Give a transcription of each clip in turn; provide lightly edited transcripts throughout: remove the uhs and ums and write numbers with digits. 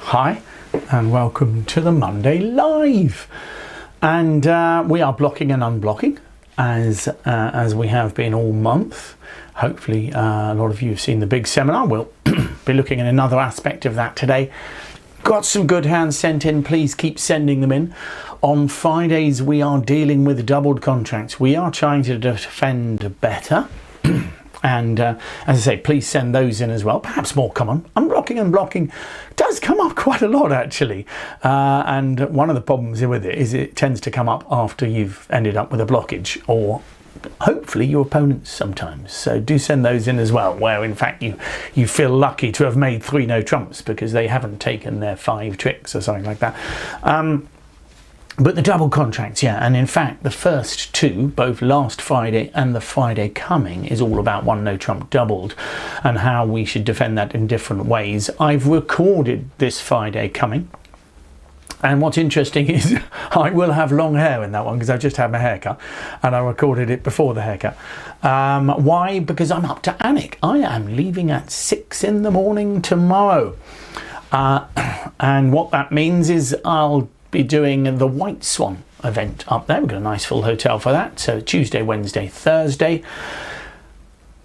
Hi and welcome to the Monday Live, and we are blocking and unblocking as we have been all month. Hopefully a lot of you have seen the big seminar. We'll be looking at another aspect of that today. Got some good hands sent in, please keep sending them in. On Fridays we are dealing with doubled contracts. We are trying to defend better. And as I say, please send those in as well. Perhaps more come on. Unblocking and blocking does come up quite a lot, actually. And one of the problems with it is it tends to come up after you've ended up with a blockage, or hopefully your opponents sometimes. So do send those in as well, where in fact you feel lucky to have made 3 no trumps because they haven't taken their 5 tricks or something like that. But the double contracts, yeah, and in fact the first 2, both last Friday and the Friday coming, is all about 1 no trump doubled and how we should defend that in different ways. I've recorded this Friday coming, and what's interesting is I will have long hair in that one because I just had my haircut and I recorded it before the haircut. Why? Because I'm up to Anik. I am leaving at 6 in the morning tomorrow, and what that means is I'll be doing the White Swan event up there. We've got a nice full hotel for that. So Tuesday, Wednesday, Thursday.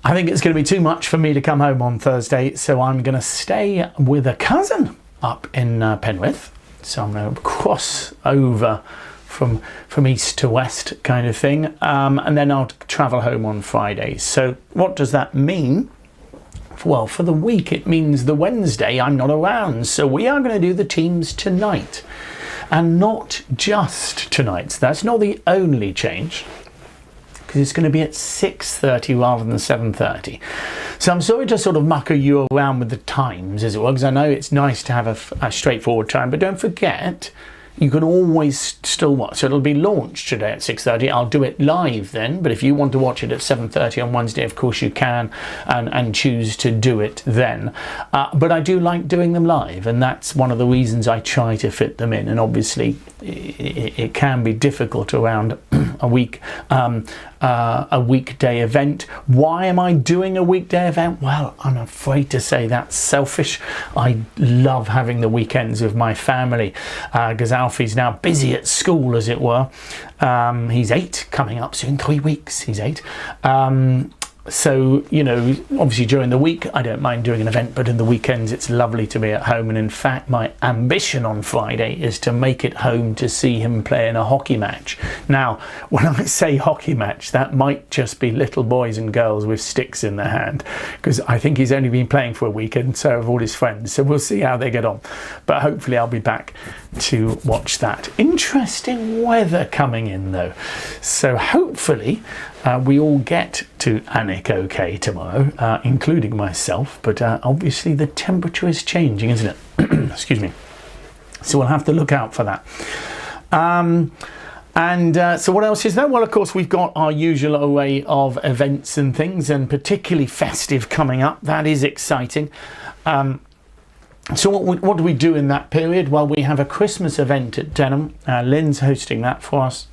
I think it's going to be too much for me to come home on Thursday, so I'm going to stay with a cousin up in Penwith. So I'm going to cross over from east to west kind of thing, and then I'll travel home on Friday. So what does that mean? Well, for the week it means the Wednesday I'm not around, so we are going to do the teams tonight. And not just tonight. So that's not the only change, because it's going to be at 6:30 rather than 7:30. So I'm sorry to sort of mucker you around with the times, as it were, because I know it's nice to have a straightforward time, but don't forget, you can always still watch. So it'll be launched today at 6:30. I'll do it live then, but if you want to watch it at 7:30 on Wednesday, of course you can, and choose to do it then. But I do like doing them live, and that's one of the reasons I try to fit them in. And obviously it can be difficult around a weekday event. Why am I doing a weekday event? Well, I'm afraid to say that's selfish. I love having the weekends with my family, because Alfie's now busy at school, as it were. He's 8, coming up soon, 3 weeks he's 8. So, you know, obviously during the week I don't mind doing an event, but in the weekends it's lovely to be at home. And in fact my ambition on Friday is to make it home to see him play in a hockey match. Now, when I say hockey match, that might just be little boys and girls with sticks in their hand, because I think he's only been playing for a week, and so have all his friends. So we'll see how they get on. But hopefully I'll be back to watch that. Interesting weather coming in though. So hopefully we all get to Anik okay tomorrow, including myself, but obviously the temperature is changing, isn't it? Excuse me. So we'll have to look out for that. So what else is there? Well, of course, we've got our usual array of events and things, and particularly festive coming up. That is exciting. So what do we do in that period? Well, we have a Christmas event at Denham. Lynn's hosting that for us.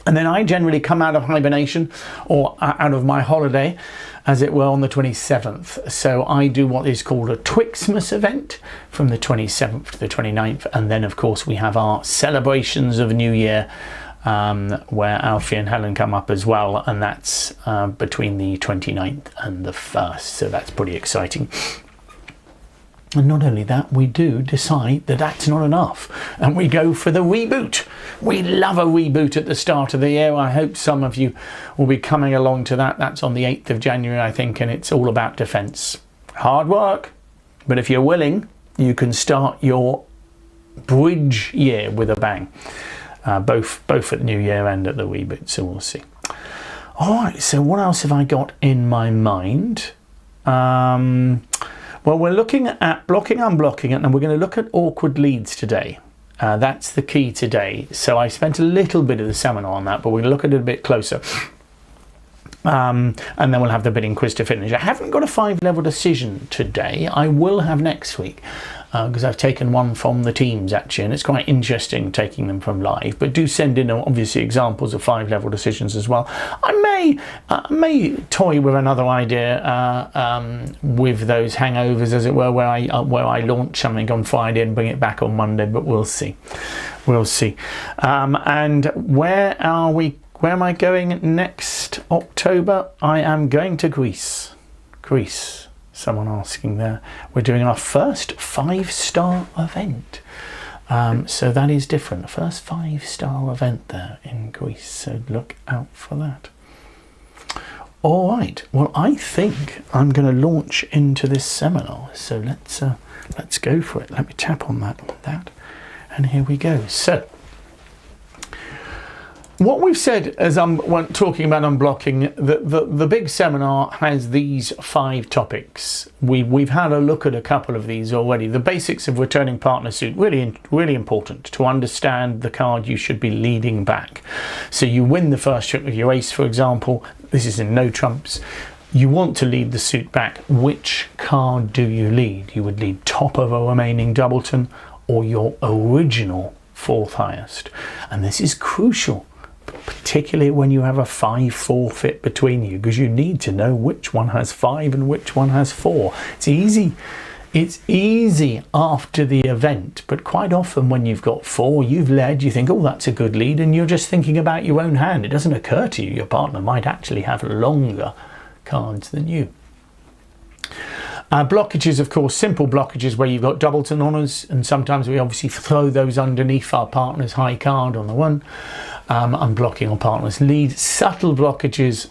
And then I generally come out of hibernation, or out of my holiday, as it were, on the 27th. So I do what is called a Twixmas event from the 27th to the 29th. And then, of course, we have our celebrations of New Year, where Alfie and Helen come up as well. And that's between the 29th and the 1st. So that's pretty exciting. And not only that, we do decide that that's not enough, and we go for the reboot. We love a reboot at the start of the year. I hope some of you will be coming along to that. That's on the 8th of January, I think, and it's all about defence. Hard work, but if you're willing, you can start your bridge year with a bang, both at New Year and at the reboot, so we'll see. All right, so what else have I got in my mind? Well, we're looking at blocking, unblocking, and we're going to look at awkward leads today. That's the key today. So I spent a little bit of the seminar on that, but we're going to look at it a bit closer. And then we'll have the bidding quiz to finish. I haven't got a 5-level decision today. I will have next week. because I've taken one from the teams actually, and it's quite interesting taking them from live. But do send in obviously examples of 5-level decisions as well. I may toy with another idea with those hangovers, as it were, where I launch something on Friday and bring it back on Monday. But we'll see. And where are we? Where am I going next October? I am going to Greece. Someone asking there. We're doing our first 5-star event. So that is different. The first 5-star event there in Greece. So look out for that. All right. Well, I think I'm going to launch into this seminar. So let's go for it. Let me tap on that. And here we go. So what we've said as I'm talking about unblocking, the big seminar has these 5 topics. We've had a look at a couple of these already. The basics of returning partner suit, really important to understand the card you should be leading back. So you win the first trick with your ace, for example. This is in no trumps. You want to lead the suit back. Which card do you lead? You would lead top of a remaining doubleton or your original 4th highest. And this is crucial, particularly when you have a 5-4 fit between you, because you need to know which one has 5 and which one has 4. It's easy after the event, but quite often when you've got 4, you've led, you think, oh, that's a good lead, and you're just thinking about your own hand. It doesn't occur to you your partner might actually have longer cards than you. Blockages, of course, simple blockages where you've got doubleton honours, and sometimes we obviously throw those underneath our partner's high card on the 1. Unblocking our partner's lead. Subtle blockages,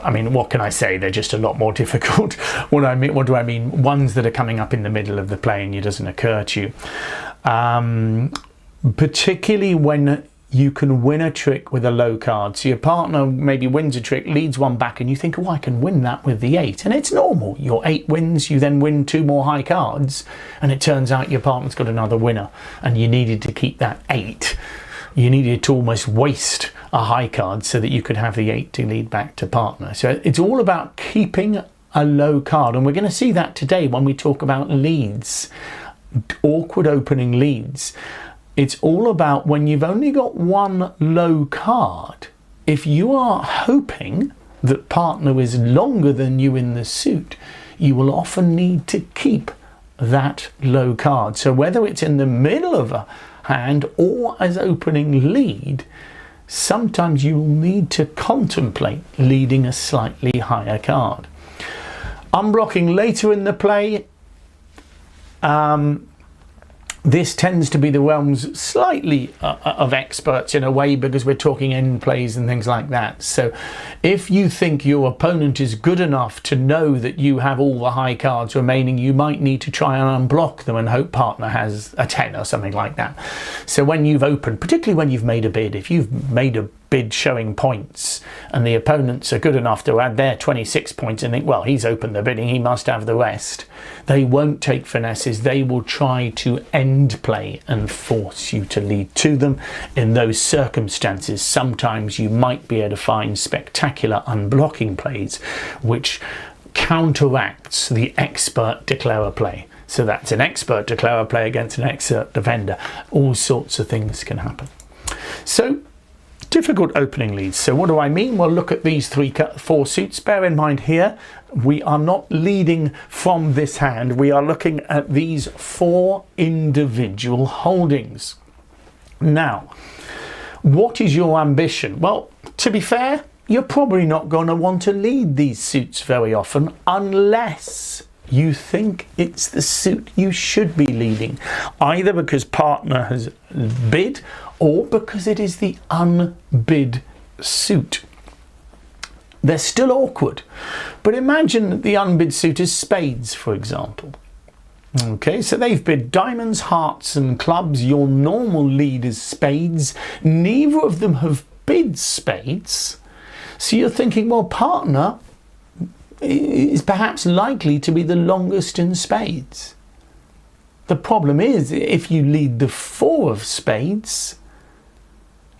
I mean, what can I say? They're just a lot more difficult. What do I mean? Ones that are coming up in the middle of the play and it doesn't occur to you. Particularly when you can win a trick with a low card. So your partner maybe wins a trick, leads one back, and you think, oh, I can win that with the 8. And it's normal. Your 8 wins, you then win 2 more high cards, and it turns out your partner's got another winner, and you needed to keep that 8. You needed to almost waste a high card so that you could have the 8 to lead back to partner. So it's all about keeping a low card. And we're going to see that today when we talk about leads, awkward opening leads. It's all about when you've only got one low card, if you are hoping that partner is longer than you in the suit, you will often need to keep that low card. So whether it's in the middle of a hand or as opening lead, sometimes you will need to contemplate leading a slightly higher card. Unblocking later in the play, this tends to be the realms slightly of experts in a way, because we're talking end plays and things like that. So if you think your opponent is good enough to know that you have all the high cards remaining, you might need to try and unblock them and hope partner has a 10 or something like that. So when you've opened, particularly when you've made a bid, if you've made a bid showing points and the opponents are good enough to add their 26 points and think, well, he's opened the bidding, he must have the rest, they won't take finesses. They will try to end play and force you to lead to them. In those circumstances, sometimes you might be able to find spectacular unblocking plays which counteracts the expert declarer play. So that's an expert declarer play against an expert defender. All sorts of things can happen. So difficult opening leads. So what do I mean? Well, look at these 4 suits. Bear in mind here, we are not leading from this hand. We are looking at these 4 individual holdings. Now, what is your ambition? Well, to be fair, you're probably not going to want to lead these suits very often unless you think it's the suit you should be leading, either because partner has bid or because it is the unbid suit. They're still awkward, but imagine that the unbid suit is spades, for example. Okay, so they've bid diamonds, hearts and clubs. Your normal lead is spades. Neither of them have bid spades. So you're thinking, well, partner is perhaps likely to be the longest in spades. The problem is, if you lead the 4 of spades,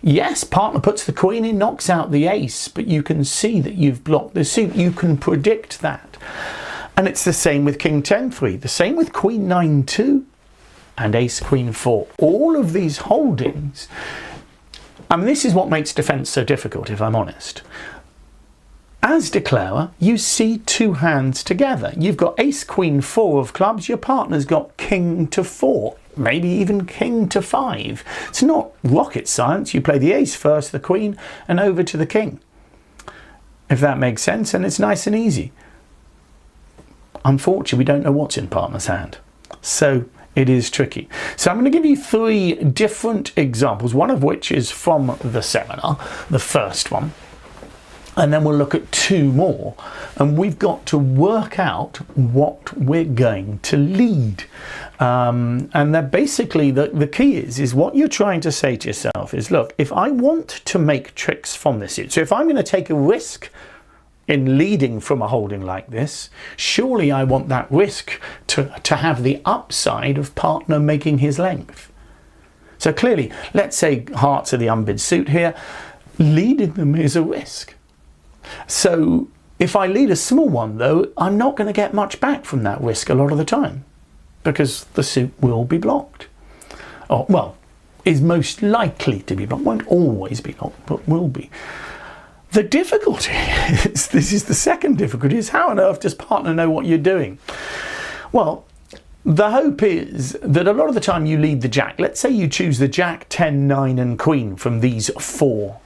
yes, partner puts the queen in, knocks out the ace, but you can see that you've blocked the suit. You can predict that. And it's the same with king 10-3, the same with queen 9-2. and ace queen 4. All of these holdings, and this is what makes defence so difficult, if I'm honest. As declarer, you see two hands together. You've got ace queen 4 of clubs, your partner's got king to 4, maybe even king to 5. It's not rocket science. You play the ace first, the queen, and over to the king. If that makes sense, and it's nice and easy. Unfortunately, we don't know what's in partner's hand. So it is tricky. So I'm going to give you 3 different examples, one of which is from the seminar, the first one. And then we'll look at 2 more, and we've got to work out what we're going to lead. And that basically the key is what you're trying to say to yourself is, look, if I want to make tricks from this suit, so if I'm going to take a risk in leading from a holding like this, surely I want that risk to have the upside of partner making his length. So clearly, let's say hearts are the unbid suit here, leading them is a risk. So if I lead a small one, though, I'm not going to get much back from that risk a lot of the time, because the suit will be blocked. Or, well, is most likely to be blocked. Won't always be blocked, but will be. The difficulty is, this is the second difficulty, is how on earth does partner know what you're doing? Well, the hope is that a lot of the time you lead the jack. Let's say you choose the jack, 10, 9 and queen from these 4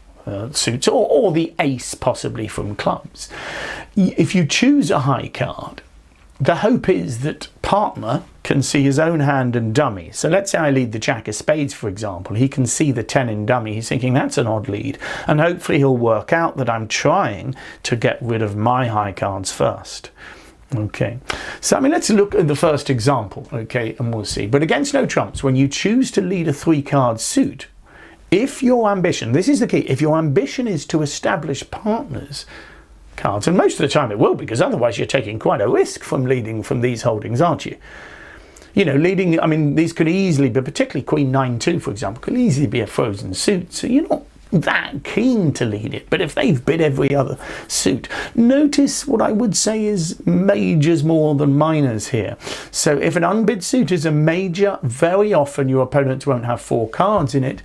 suits, or the ace possibly from clubs. If you choose a high card, the hope is that partner can see his own hand and dummy. So let's say I lead the jack of spades, for example. He can see the 10 in dummy. He's thinking that's an odd lead, and hopefully he'll work out that I'm trying to get rid of my high cards first. Okay, so I mean, let's look at the first example, okay, and we'll see. But against no trumps, when you choose to lead a 3-card suit, if your ambition, this is the key, if your ambition is to establish partners cards, and most of the time it will, because otherwise you're taking quite a risk from leading from these holdings, aren't you? You know, leading, I mean, these could easily be, particularly queen 9-2, for example, could easily be a frozen suit, so you're not that keen to lead it. But if they've bid every other suit, notice what I would say is majors more than minors here. So if an unbid suit is a major, very often your opponents won't have 4 cards in it,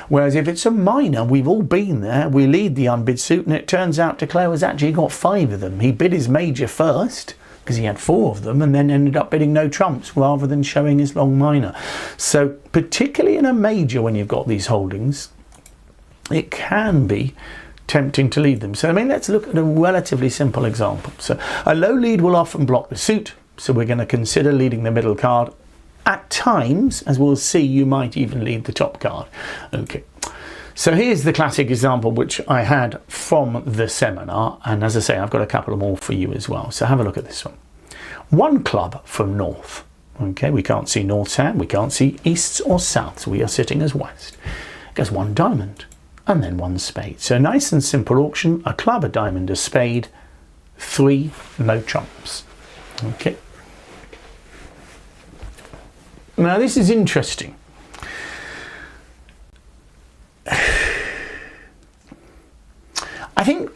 whereas if it's a minor, we've all been there, we lead the unbid suit and it turns out declarer's actually got 5 of them. He bid his major first because he had 4 of them, and then ended up bidding no trumps rather than showing his long minor. So particularly in a major, when you've got these holdings, it can be tempting to lead them. So I mean, let's look at a relatively simple example. So a low lead will often block the suit, so we're going to consider leading the middle card. At times, as we'll see, you might even lead the top card. Okay, so here's the classic example which I had from the seminar, and as I say, I've got a couple more for you as well. So have a look at this one. 1 club from north. Okay, we can't see north's hand, we can't see easts or souths, we are sitting as west. Goes 1 diamond, and then 1 spade. So nice and simple auction, a club, a diamond, a spade, 3 no trumps. Okay. Now this is interesting. I think,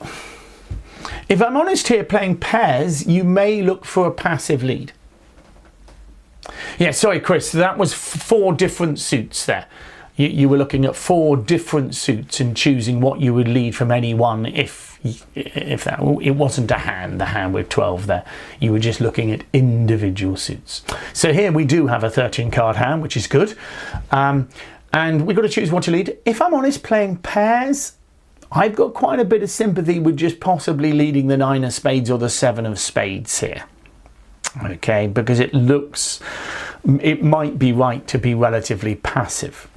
if I'm honest here, playing pairs, you may look for a passive lead. Yeah, sorry, Chris, that was 4 different suits there. You were looking at 4 different suits and choosing what you would lead from any one if that, it wasn't a hand, the hand with 12 there. You were just looking at individual suits. So here we do have a 13-card hand, which is good. And we've got to choose what to lead. If I'm honest, playing pairs, I've got quite a bit of sympathy with just possibly leading the 9 of spades or the 7 of spades here. Okay, because it might be right to be relatively passive.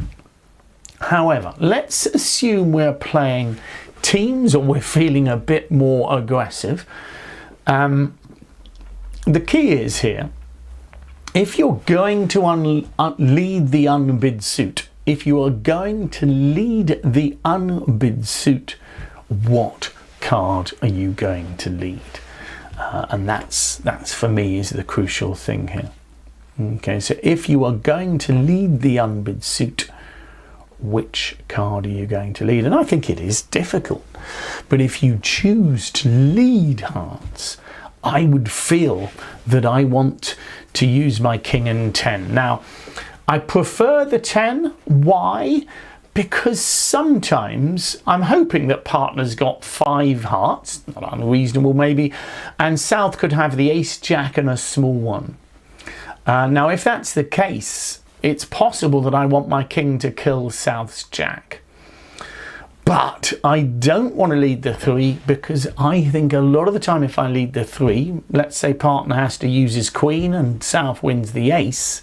However, let's assume we're playing teams or we're feeling a bit more aggressive. The key is here, if you're going to lead the unbid suit, if you are going to lead the unbid suit, what card are you going to lead? And that's for me is the crucial thing here. Okay, so if you are going to lead the unbid suit, which card are you going to lead? And I think it is difficult, but if you choose to lead hearts, I would feel that I want to use my king and 10. Now, I prefer the 10. Why? Because sometimes I'm hoping that partner's got 5 hearts, not unreasonable maybe, and South could have the ace, jack and a small one. Now if that's the case, it's possible that I want my king to kill South's jack. But I don't want to lead the 3 because I think a lot of the time if I lead the 3, let's say partner has to use his queen and South wins the ace,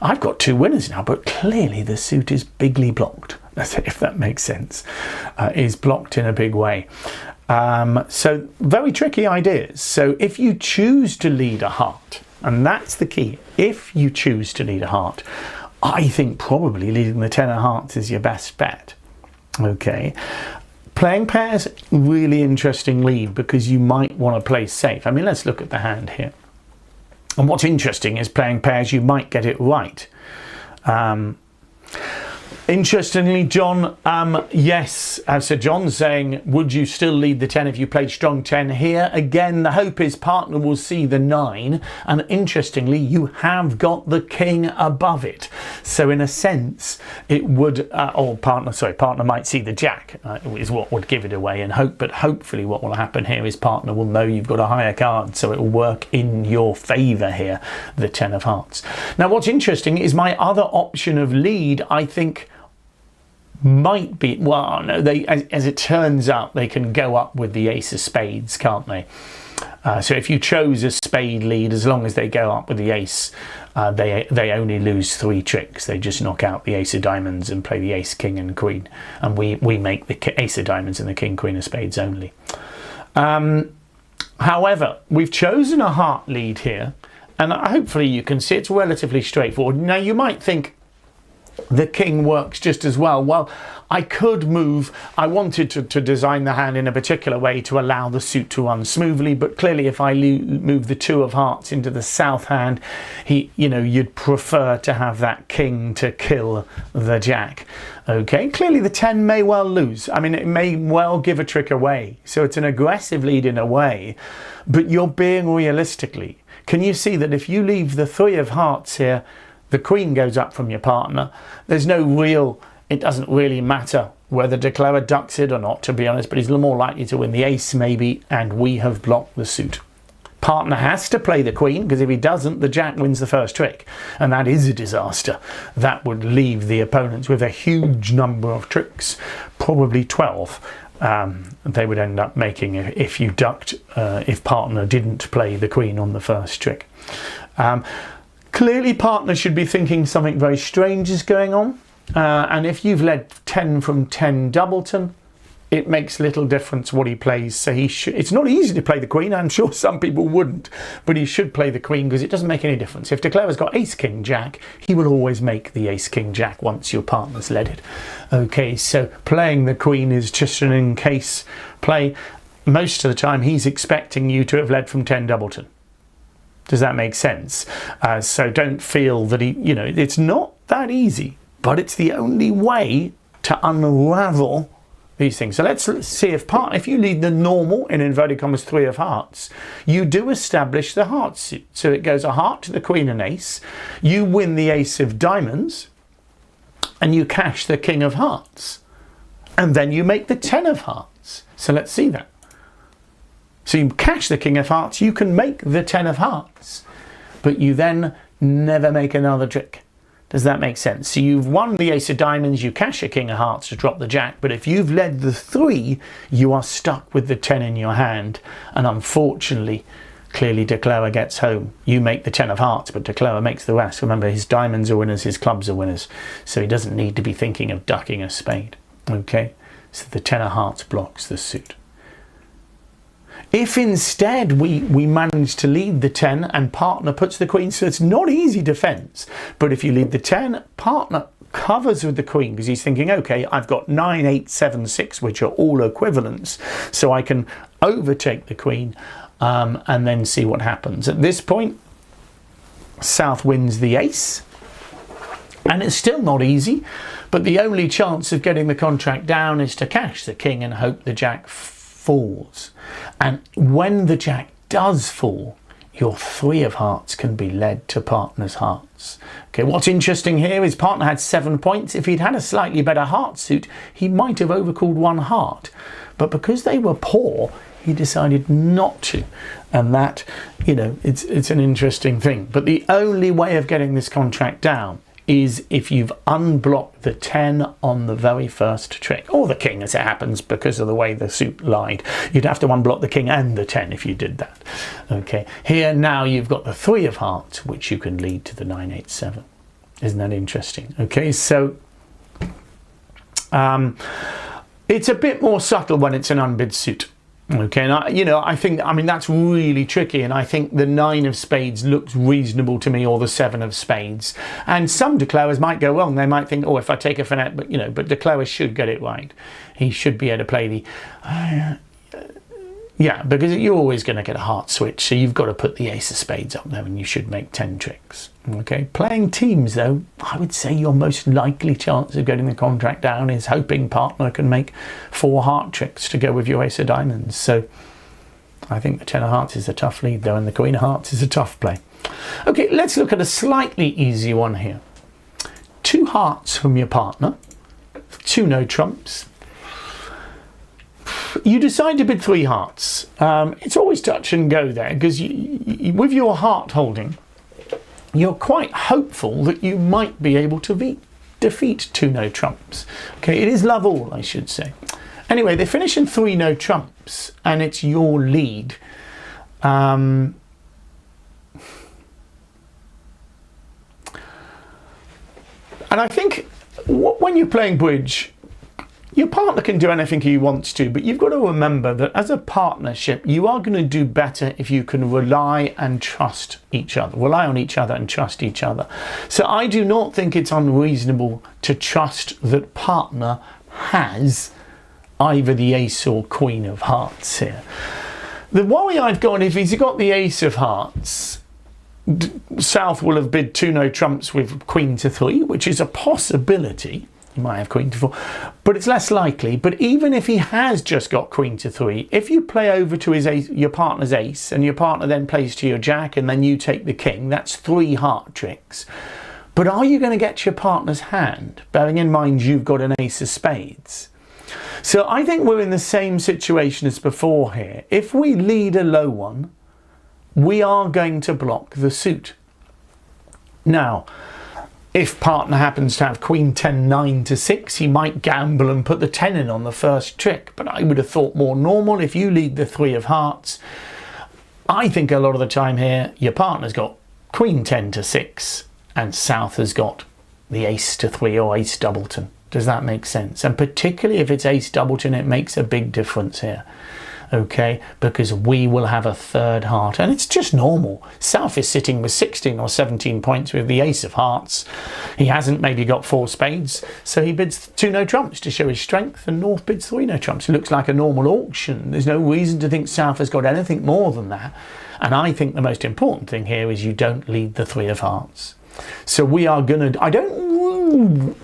I've got 2 winners now, but clearly the suit is bigly blocked, if that makes sense, is blocked in a big way. So very tricky ideas. So if you choose to lead a heart, and that's the key, if you choose to lead a heart, I think probably leading the 10 of hearts is your best bet. Okay, playing pairs, really interesting lead because you might want to play safe. I mean, let's look at the hand here. And what's interesting is playing pairs, you might get it right. Interestingly, John, yes, so John's saying, would you still lead the 10 if you played strong 10 here? Again, the hope is partner will see the 9, and interestingly, you have got the king above it. So in a sense, it would, partner might see the jack, is what would give it away, and but hopefully what will happen here is partner will know you've got a higher card, so it will work in your favour here, the 10 of hearts. Now, what's interesting is my other option of lead, I think, might be, well, no, as it turns out, they can go up with the ace of spades, can't they? So if you chose a spade lead, as long as they go up with the ace, they only lose 3 tricks. They just knock out the ace of diamonds and play the ace, king and queen. And we make the ace of diamonds and the king, queen of spades only. However, we've chosen a heart lead here, and hopefully you can see it's relatively straightforward. Now you might think, the king works just as well. Well, I could move. I wanted to design the hand in a particular way to allow the suit to run smoothly, but clearly if I move the 2 of hearts into the south hand, you'd prefer to have that king to kill the jack. Okay, clearly the 10 may well lose. I mean, it may well give a trick away. So it's an aggressive lead in a way, but you're being realistically. Can you see that if you leave the 3 of hearts here, the queen goes up from your partner. There's no real, it doesn't really matter whether de Clara ducks it or not, to be honest, but he's a little more likely to win the ace maybe, and we have blocked the suit. Partner has to play the queen, because if he doesn't, the jack wins the first trick, and that is a disaster. That would leave the opponents with a huge number of tricks, probably 12. They would end up making if you ducked, if partner didn't play the queen on the first trick. Clearly partner should be thinking something very strange is going on, and if you've led 10 from 10 doubleton, it makes little difference what he plays. So it's not easy to play the queen. I'm sure some people wouldn't, but he should play the queen because it doesn't make any difference. If de Clara's got ace king jack, he will always make the ace king jack once your partner's led it. Okay, so playing the queen is just an in case play. Most of the time he's expecting you to have led from 10 doubleton. Does that make sense? So don't feel that it's not that easy, but it's the only way to unravel these things. So let's see if you lead the normal, in inverted commas, 3 of hearts, you do establish the heart suit. So it goes a heart to the queen and ace, you win the ace of diamonds, and you cash the king of hearts. And then you make the 10 of hearts. So let's see that. So you cash the king of hearts, you can make the 10 of hearts, but you then never make another trick. Does that make sense? So you've won the ace of diamonds, you cash a king of hearts to drop the jack, but if you've led the 3, you are stuck with the 10 in your hand, and unfortunately, clearly de Clara gets home. You make the 10 of hearts, but de Clara makes the rest. Remember, his diamonds are winners, his clubs are winners, so he doesn't need to be thinking of ducking a spade. Okay, so the 10 of hearts blocks the suit. If instead we manage to lead the 10 and partner puts the queen, so it's not easy defense, but if you lead the 10, partner covers with the queen because he's thinking, okay, I've got 9, 8, 7, 6, which are all equivalents, so I can overtake the queen and then see what happens. At this point, South wins the ace, and it's still not easy, but the only chance of getting the contract down is to cash the king and hope the jack falls. And when the jack does fall, your 3 of hearts can be led to partner's hearts. Okay, what's interesting here is partner had 7 points. If he'd had a slightly better heart suit, he might have overcalled 1 heart. But because they were poor, he decided not to. And that, you know, it's an interesting thing. But the only way of getting this contract down is if you've unblocked the 10 on the very first trick, or the king as it happens because of the way the suit lied. You'd have to unblock the king and the 10 if you did that. Okay, here now you've got the 3 of hearts, which you can lead to the 9-8-7. Isn't that interesting? Okay, so it's a bit more subtle when it's an unbid suit. Okay, and I mean, that's really tricky, and I think the 9 of spades looks reasonable to me, or the 7 of spades. And some declarers might go wrong. They might think, oh, if I take a finette, but declarer should get it right. He should be able to play the yeah, because you're always going to get a heart switch, so you've got to put the ace of spades up there, and you should make 10 tricks. Okay, playing teams though, I would say your most likely chance of getting the contract down is hoping partner can make 4 heart tricks to go with your ace of diamonds. So I think the 10 of hearts is a tough lead though, and the queen of hearts is a tough play. Okay, let's look at a slightly easier one here. 2 hearts from your partner, 2 no trumps. You decide to bid 3 hearts. It's always touch and go there, because with your heart holding, you're quite hopeful that you might be able to defeat 2 no trumps. Okay, it is love all, I should say. Anyway, they finish in 3 no trumps, and it's your lead. And I think when you're playing bridge, your partner can do anything he wants to, but you've got to remember that as a partnership, you are going to do better if you can rely and trust each other. Rely on each other and trust each other. So I do not think it's unreasonable to trust that partner has either the ace or queen of hearts here. The worry I've got, if he's got the ace of hearts, South will have bid 2 no trumps with queen to 3, which is a possibility. He might have queen to 4, but it's less likely. But even if he has just got queen to 3, if you play over to his ace, your partner's ace, and your partner then plays to your jack, and then you take the king, that's 3 heart tricks. But are you going to get your partner's hand, bearing in mind you've got an ace of spades? So I think we're in the same situation as before here. If we lead a low one, we are going to block the suit. Now, if partner happens to have queen 10, 9 to 6, he might gamble and put the 10 in on the first trick. But I would have thought more normal if you lead the 3 of hearts. I think a lot of the time here, your partner's got queen 10 to 6, and South has got the ace to 3 or ace doubleton. Does that make sense? And particularly if it's ace doubleton, it makes a big difference here. Okay, because we will have a 3rd heart, and it's just normal. South is sitting with 16 or 17 points with the ace of hearts. He hasn't maybe got 4 spades, so he bids 2 no trumps to show his strength, and North bids 3 no trumps. It looks like a normal auction. There's no reason to think South has got anything more than that. And I think the most important thing here is you don't lead the 3 of hearts. So we are gonna,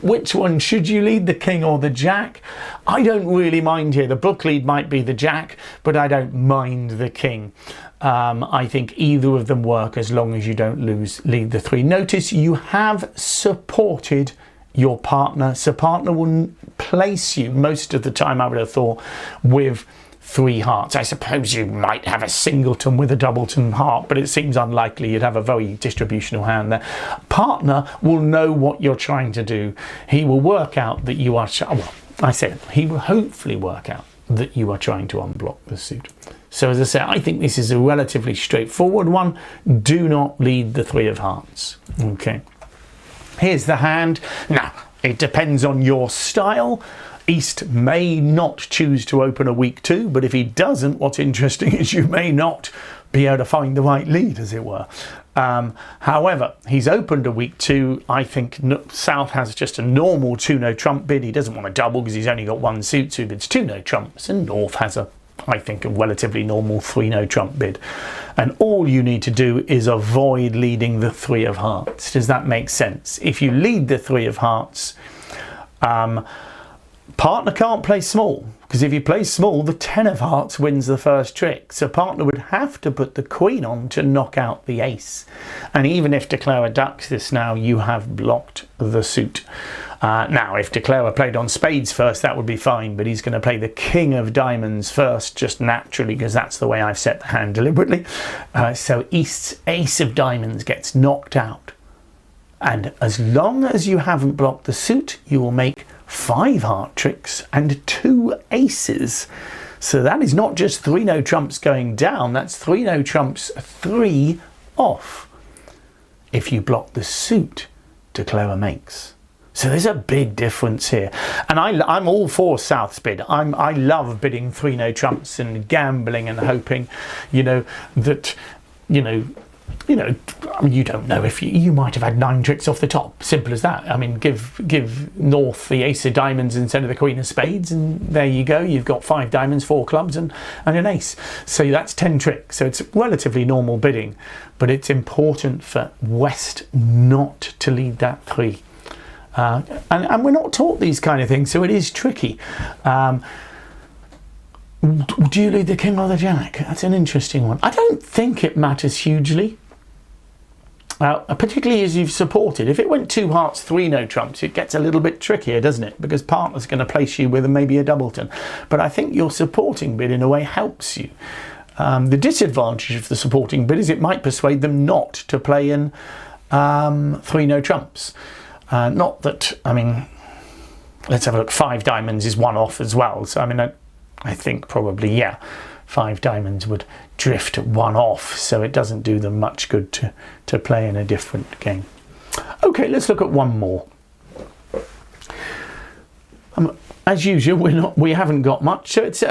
which one should you lead, the king or the jack? I don't really mind here. The book lead might be the jack, but I don't mind the king. I think either of them work as long as you don't lead the 3. Notice you have supported your partner, so partner will place you most of the time, I would have thought, with 3 hearts. I suppose you might have a singleton with a doubleton heart, but it seems unlikely. You'd have a very distributional hand there. Partner will know what you're trying to do. He will work out that you are, well, I said, he will hopefully work out that you are trying to unblock the suit. So as I say, I think this is a relatively straightforward one. Do not lead the 3 of hearts. Okay. Here's the hand. Now, it depends on your style. East may not choose to open a week 2, but if he doesn't, what's interesting is you may not be able to find the right lead, as it were. However, he's opened a week 2. I think South has just a normal 2 no trump bid. He doesn't want to double because he's only got 1 suit, so he bids 2 no trumps, and North has I think a relatively normal 3 no trump bid. And all you need to do is avoid leading the 3 of hearts. Does that make sense? If you lead the 3 of hearts, partner can't play small, Because if you play small, the 10 of hearts wins the first trick. So partner would have to put the queen on to knock out the ace. And even if Declara ducks this now, you have blocked the suit. Now, if Declara played on spades first, that would be fine. But he's going to play the king of diamonds first, just naturally, because that's the way I've set the hand deliberately. So East's ace of diamonds gets knocked out. And as long as you haven't blocked the suit, you will make 5 heart tricks and 2 aces. So that is not just 3 no trumps going down, that's 3 no trumps 3 off. If you block the suit, Declara makes. So there's a big difference here. And I'm all for South's bid. I love bidding 3 no trumps and gambling and hoping, that, I mean, you don't know if you might have had 9 tricks off the top. Simple as that. I mean, give North the ace of diamonds instead of the queen of spades, and there you go. You've got 5 diamonds, 4 clubs, and an ace. So that's 10 tricks. So it's relatively normal bidding, but it's important for West not to lead that 3. And we're not taught these kind of things, so it is tricky. Do you lead the king or the jack? That's an interesting one. I don't think it matters hugely, particularly as you've supported. If it went 2 hearts, 3 no trumps, it gets a little bit trickier, doesn't it? Because partner's going to place you with maybe a doubleton. But I think your supporting bid in a way helps you. The disadvantage of the supporting bid is it might persuade them not to play in 3 no trumps. Not that, I mean, let's have a look. 5 diamonds is 1 off as well. So, I mean, I think probably, yeah, 5 diamonds would drift 1 off, so it doesn't do them much good to play in a different game. Okay, let's look at one more. As usual, we haven't got much. So it's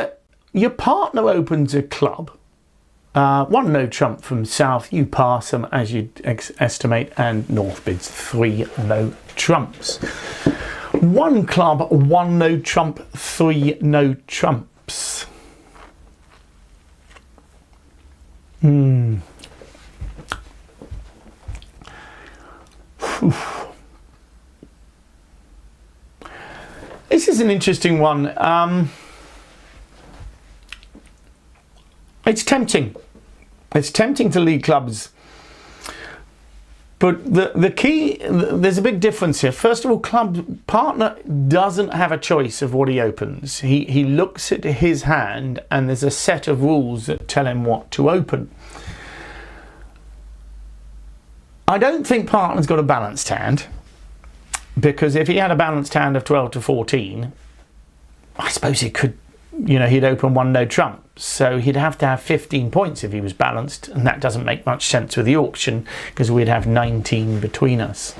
your partner opens a club, 1 no trump from South. You pass them as you estimate, and North bids 3 no trumps. 1 club, 1 no trump, 3 no trumps. This is an interesting one. It's tempting. It's tempting to lead clubs. But the key, there's a big difference here. First of all, partner doesn't have a choice of what he opens. He looks at his hand and there's a set of rules that tell him what to open. I don't think partner's got a balanced hand, because if he had a balanced hand of 12 to 14, I suppose he could, he'd open 1 no trump. So he'd have to have 15 points if he was balanced, and that doesn't make much sense with the auction because we'd have 19 between us.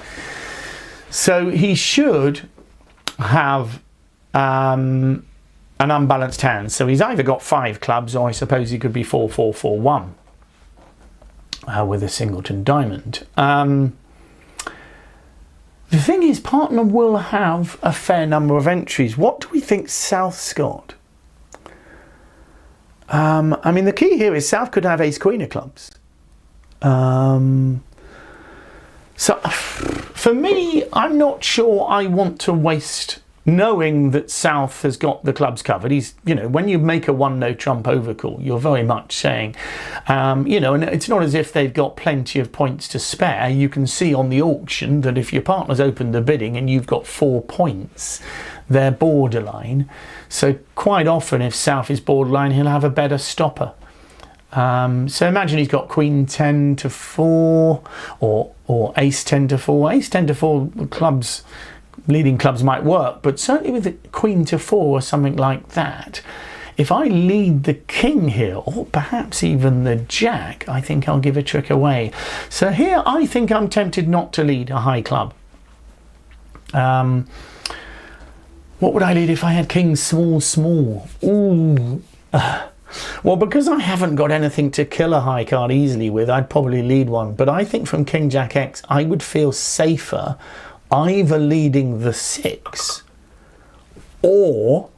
So he should have an unbalanced hand. So he's either got 5 clubs, or I suppose he could be 4-4-4-1 with a singleton diamond. The thing is, partner will have a fair number of entries. What do we think South's got? I mean, the key here is South could have ace queen of clubs. So for me, I'm not sure I want to waste, knowing that South has got the clubs covered. He's, when you make a 1 no trump overcall, you're very much saying, and it's not as if they've got plenty of points to spare. You can see on the auction that if your partner's opened the bidding and you've got 4 points, they're borderline. So quite often, if South is borderline, he'll have a better stopper. So imagine he's got queen 10 to 4 or ace 10 to 4. Ace 10 to 4 clubs, leading clubs might work, but certainly with the queen to 4 or something like that, if I lead the king here, or perhaps even the jack, I think I'll give a trick away. So here I think I'm tempted not to lead a high club. What would I lead if I had king small? Ooh. Well, because I haven't got anything to kill a high card easily with, I'd probably lead one. But I think from king jack X, I would feel safer either leading the 6 or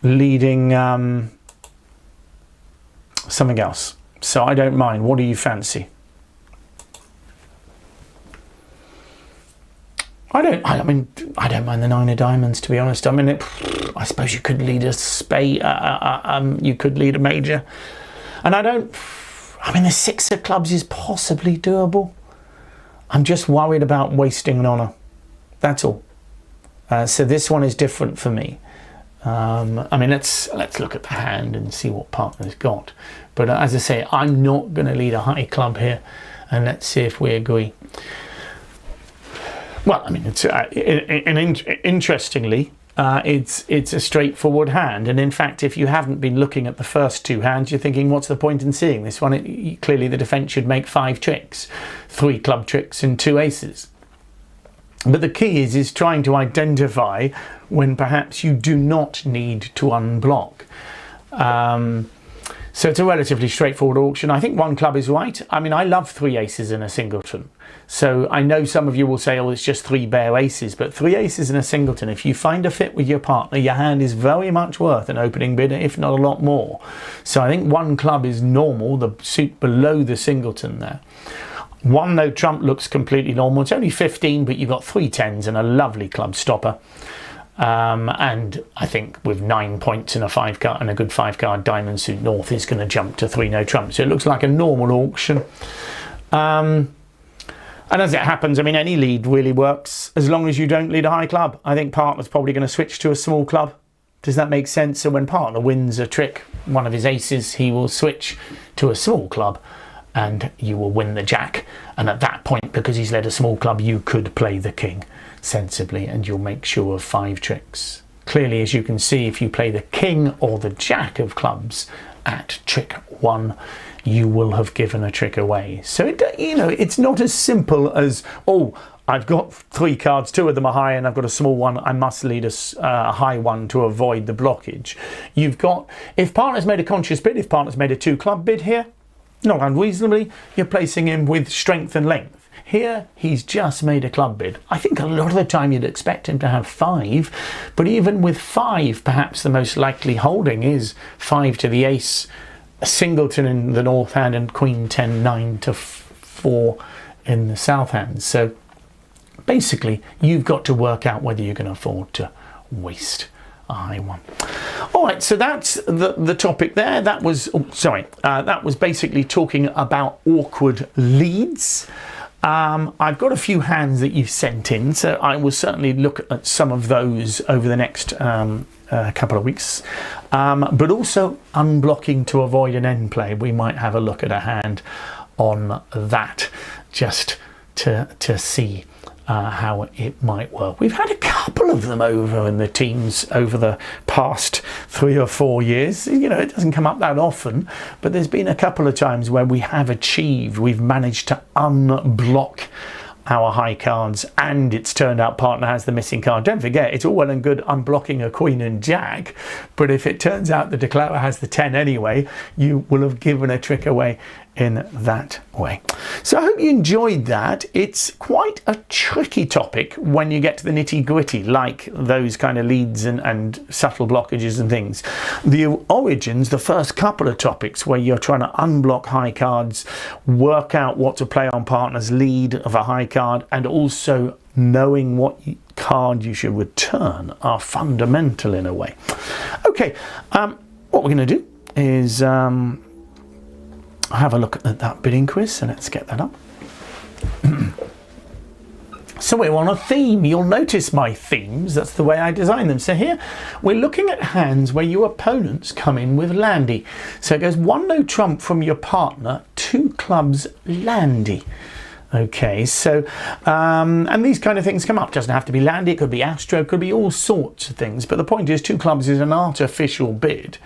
leading something else. So I don't mind. What do you fancy? I mean, I don't mind the 9 of diamonds, to be honest. I mean, I suppose you could lead a spade, you could lead a major. And I mean, the 6 of clubs is possibly doable. I'm just worried about wasting an honour. That's all. So this one is different for me. I mean, let's look at the hand and see what partner's got. But as I say, I'm not going to lead a high club here. And let's see if we agree. Well, I mean, it's interestingly, it's a straightforward hand. And in fact, if you haven't been looking at the first 2 hands, you're thinking, what's the point in seeing this one? Clearly, the defence should make 5 tricks, 3 club tricks and 2 aces. But the key is trying to identify when perhaps you do not need to unblock. So it's a relatively straightforward auction. I think 1 club is right. I mean, I love 3 aces in a singleton. So I know some of you will say, oh, it's just 3 bare aces, but 3 aces in a singleton, if you find a fit with your partner, your hand is very much worth an opening bid, if not a lot more. So I think 1 club is normal, the suit below the singleton there. 1 no trump looks completely normal. It's only 15, but you've got 3 10s and a lovely club stopper. And I think with 9 points and a 5 card and a good 5 card diamond suit north is going to jump to 3 no trump. So it looks like a normal auction. And as it happens, I mean, any lead really works as long as you don't lead a high club. I think partner's probably going to switch to a small club. Does that make sense? So when partner wins a trick, one of his aces, he will switch to a small club and you will win the jack. And at that point, because he's led a small club, you could play the king sensibly and you'll make sure of 5 tricks. Clearly, as you can see, if you play the king or the jack of clubs at trick 1, you will have given a trick away. So it's not as simple as, oh, I've got 3 cards, 2 of them are high and I've got a small one, I must lead a high one to avoid the blockage. You've got, if partner's made a conscious bid, if partner's made a 2 club bid here, not unreasonably, you're placing him with strength and length. Here, he's just made a club bid. I think a lot of the time you'd expect him to have 5, but even with 5, perhaps the most likely holding is 5 to the ace, a singleton in the north hand, and queen 10, 9 to 4 in the south hand. So basically, you've got to work out whether you can afford to waste a high one. All right, so that's the topic there. That was, that was basically talking about awkward leads. I've got a few hands that you've sent in, so I will certainly look at some of those over the next couple of weeks. But also unblocking to avoid an end play. We might have a look at a hand on that just to see how it might work. We've had a couple of them over in the teams over the past 3 or 4 years. You know, it doesn't come up that often, but there's been a couple of times where we've managed to unblock our high cards and it's turned out partner has the missing card. Don't forget, it's all well and good unblocking a queen and jack, but if it turns out the declarer has the 10 anyway, you will have given a trick away in that way. So I hope you enjoyed that. It's quite a tricky topic when you get to the nitty gritty, like those kind of leads and subtle blockages and things. The origins, the first couple of topics where you're trying to unblock high cards, work out what to play on partner's lead of a high card, and also knowing what card you should return are fundamental in a way. Okay, what we're going to do is have a look at that bidding quiz, so let's get that up. So we're on a theme. You'll notice my themes, that's the way I design them. So here we're looking at hands where your opponents come in with landy. So it goes 1 no trump from your partner, 2 clubs landy. Okay, so and these kind of things come up. It doesn't have to be landy, it could be astro, it could be all sorts of things, but the point is 2 clubs is an artificial bid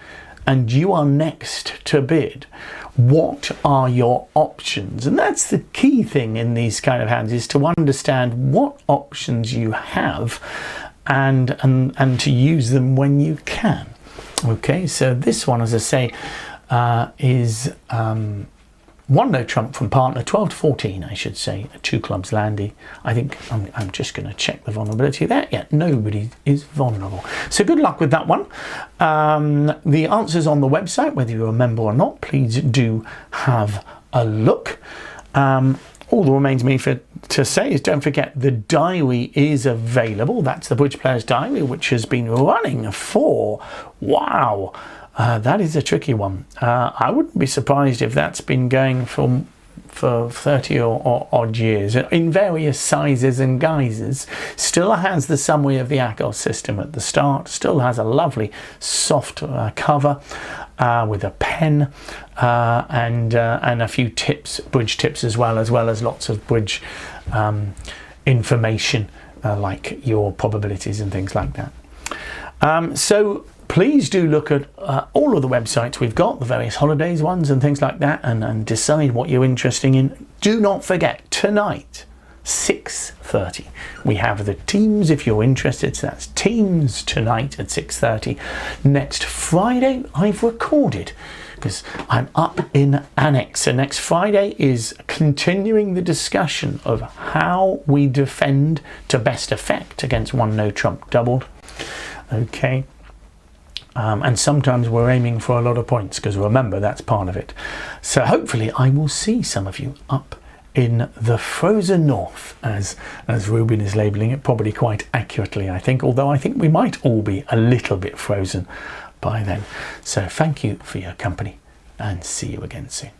and you are next to bid. What are your options? And that's the key thing in these kind of hands, is to understand what options you have and to use them when you can. Okay, so this one, as I say, is 1 no trump from partner, 12 to 14, I should say, 2 clubs landy. I think I'm just going to check the vulnerability there. Yeah, nobody is vulnerable. So good luck with that one. The answers on the website, whether you're a member or not, please do have a look. All that remains me to say is, don't forget the diary is available. That's the Bridge Players Diary, which has been running for, wow, that is a tricky one. I wouldn't be surprised if that's been going for 30 or odd years, in various sizes and guises. Still has the summary of the ACOS system at the start, still has a lovely soft cover with a pen and a few tips, bridge tips as well as lots of bridge information like your probabilities and things like that. So please do look at all of the websites we've got, the various holidays ones and things like that, and decide what you're interested in. Do not forget, tonight, 6:30, we have the teams if you're interested. So that's teams tonight at 6:30. Next Friday, I've recorded because I'm up in Annex. So next Friday is continuing the discussion of how we defend to best effect against one no trump doubled. Okay. And sometimes we're aiming for a lot of points, because remember, that's part of it. So hopefully I will see some of you up in the frozen north, as Ruben is labelling it, probably quite accurately, I think, although I think we might all be a little bit frozen by then. So thank you for your company, and see you again soon.